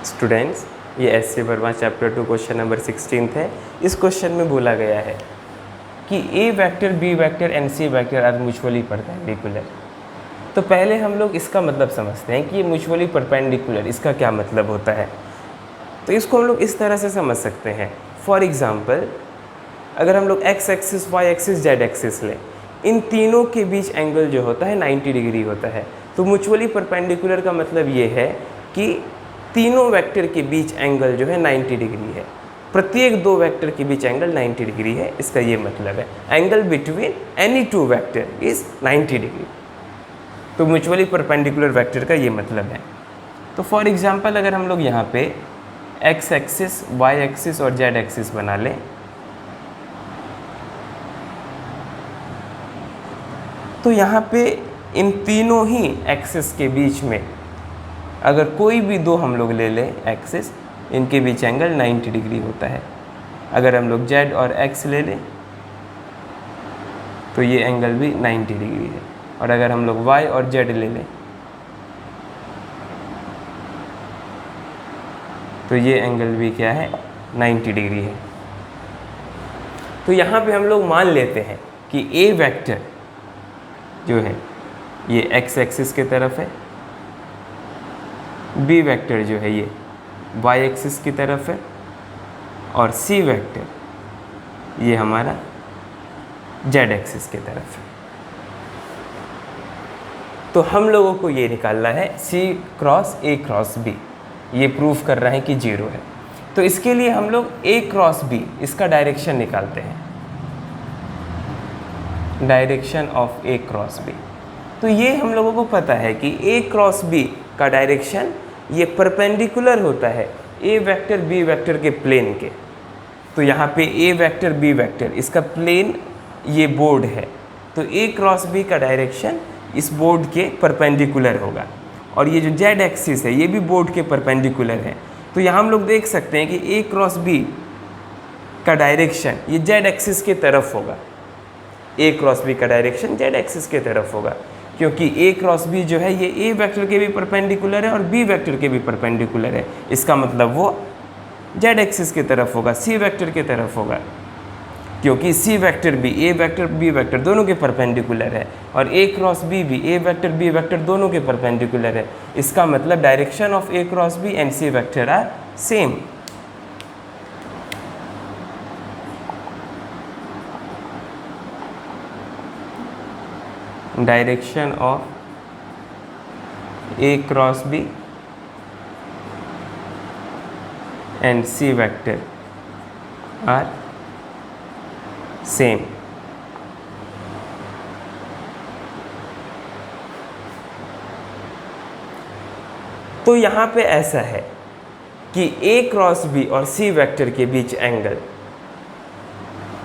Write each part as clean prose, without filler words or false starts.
Students, ये S C Verma chapter 2 question number 16 है। इस क्वेश्चन में बोला गया है कि A vector B vector and C vector are mutually perpendicular. तो पहले हम लोग इसका मतलब समझते हैं कि ये म्यूचुअली परपेंडिकुलर इसका क्या मतलब होता है। तो इसको हम लोग इस तरह से समझ सकते हैं। फॉर एग्ज़ाम्पल, अगर हम लोग X axis Y axis Z axis लें, इन तीनों के बीच एंगल जो होता है 90 डिग्री होता है। तो म्यूचुअली परपेंडिकुलर का मतलब ये है कि तीनों वेक्टर के बीच एंगल जो है 90 डिग्री है। प्रत्येक दो वेक्टर के बीच एंगल 90 डिग्री है, इसका ये मतलब है। Angle between any two vector is 90 degree. तो म्यूचुअली परपेंडिकुलर वेक्टर का ये मतलब है। तो फॉर एग्जांपल, अगर हम लोग यहाँ पे एक्स एक्सिस वाई एक्सिस और जेड एक्सिस बना लें, तो यहाँ पे इन तीनों ही एक्सिस के बीच में अगर कोई भी दो हम लोग ले लें एक्सिस, इनके बीच एंगल 90 डिग्री होता है। अगर हम लोग जेड और एक्स ले लें तो ये एंगल भी 90 डिग्री है। और अगर हम लोग वाई और जेड ले लें तो ये एंगल भी क्या है, 90 डिग्री है। तो यहाँ पे हम लोग मान लेते हैं कि ए वेक्टर जो है ये एक्स एक्सिस के तरफ है, बी वेक्टर जो है ये वाई एक्सिस की तरफ है, और सी वेक्टर ये हमारा जेड एक्सिस की तरफ है। तो हम लोगों को ये निकालना है सी क्रॉस ए क्रॉस बी, ये प्रूफ कर रहा है कि 0 है। तो इसके लिए हम लोग ए क्रॉस बी इसका डायरेक्शन निकालते हैं, direction of A cross B. तो ये हम लोगों को पता है कि ए क्रॉस बी का डायरेक्शन ये परपेंडिकुलर होता है ए वेक्टर बी वेक्टर के प्लेन के। तो यहाँ पे ए वेक्टर बी वेक्टर इसका प्लेन ये बोर्ड है, तो ए क्रॉस बी का डायरेक्शन इस बोर्ड के परपेंडिकुलर होगा। और ये जो जेड एक्सिस है ये भी बोर्ड के परपेंडिकुलर है। तो यहाँ हम लोग देख सकते हैं कि ए क्रॉस बी का डायरेक्शन ये जेड एक्सिस के तरफ होगा। ए क्रॉस बी का डायरेक्शन जेड एक्सिस के तरफ होगा, क्योंकि ए क्रॉस बी जो है ये ए वेक्टर के भी परपेंडिकुलर है और बी वेक्टर के भी परपेंडिकुलर है। इसका मतलब वो जेड एक्सिस की तरफ होगा, सी वेक्टर की तरफ होगा, क्योंकि सी वेक्टर भी ए वेक्टर बी वेक्टर दोनों के परपेंडिकुलर है, और ए क्रॉस बी भी ए वेक्टर बी वेक्टर दोनों के परपेंडिकुलर है। इसका मतलब direction of A cross B and C vector are same. Direction of A cross B and C vector are same. तो यहाँ पे ऐसा है कि ए क्रॉस बी और सी वेक्टर के बीच एंगल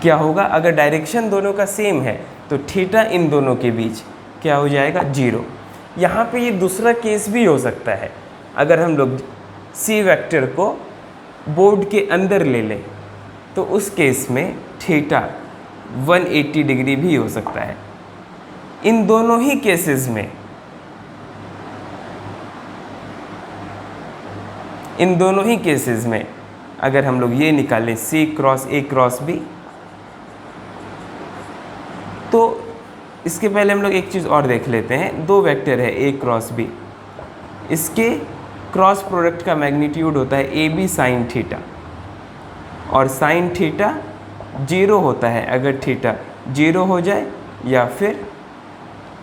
क्या होगा, अगर डायरेक्शन दोनों का सेम है तो थीटा इन दोनों के बीच क्या हो जाएगा, 0। यहाँ पे ये दूसरा केस भी हो सकता है। अगर हम लोग सी वेक्टर को बोर्ड के अंदर ले लें तो उस केस में थीटा 180 डिग्री भी हो सकता है। इन दोनों ही केसेस में अगर हम लोग ये निकालें सी क्रॉस ए क्रॉस बी, तो इसके पहले हम लोग एक चीज़ और देख लेते हैं। दो वेक्टर है ए क्रॉस बी, इसके क्रॉस प्रोडक्ट का मैग्नीट्यूड होता है ए बी साइन थीटा, और साइन थीटा 0 होता है अगर थीटा 0 हो जाए या फिर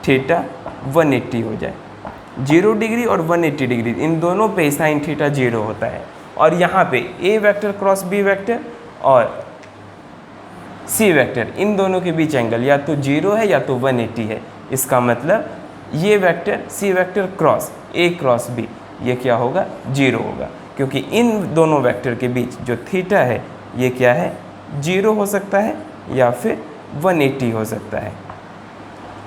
थीटा 180 हो जाए। 0 डिग्री और 180 डिग्री इन दोनों पे साइन थीटा 0 होता है। और यहाँ पे A vector cross B vector और सी वेक्टर इन दोनों के बीच एंगल या तो 0 है या तो 180 है। इसका मतलब ये vector C vector cross A cross B ये क्या होगा, 0 होगा, क्योंकि इन दोनों वेक्टर के बीच जो थीटा है ये क्या है, 0 हो सकता है या फिर 180 हो सकता है।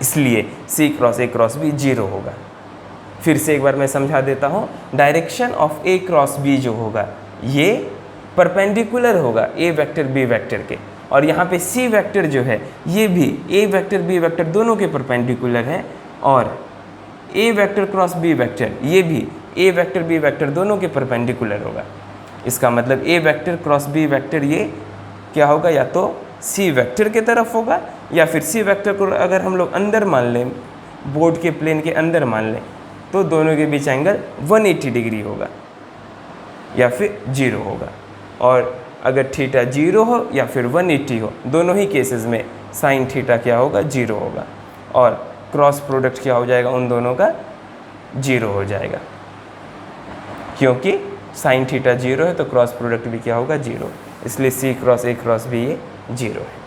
इसलिए सी क्रॉस ए क्रॉस बी 0 होगा। फिर से एक बार मैं समझा देता हूँ। Direction of A cross B जो होगा ये परपेंडिकुलर होगा ए वेक्टर बी वेक्टर के, और यहाँ पे सी वेक्टर जो है ये भी ए वेक्टर बी वेक्टर दोनों के परपेंडिकुलर है, और ए वेक्टर क्रॉस बी वेक्टर ये भी ए वेक्टर बी वेक्टर दोनों के परपेंडिकुलर होगा। इसका मतलब ए वेक्टर क्रॉस बी वेक्टर ये क्या होगा, या तो सी वेक्टर के तरफ होगा, या फिर सी वेक्टर को अगर हम लोग अंदर मान लें, बोर्ड के प्लेन के अंदर मान लें, तो दोनों के बीच एंगल 180 डिग्री होगा या फिर 0 होगा। और अगर थीटा 0 हो या फिर 180 हो, दोनों ही केसेस में साइन थीटा क्या होगा, 0 होगा, और क्रॉस प्रोडक्ट क्या हो जाएगा, उन दोनों का 0 हो जाएगा। क्योंकि साइन थीटा 0 है तो क्रॉस प्रोडक्ट भी क्या होगा, 0, इसलिए सी क्रॉस ए क्रॉस भी ये 0 है।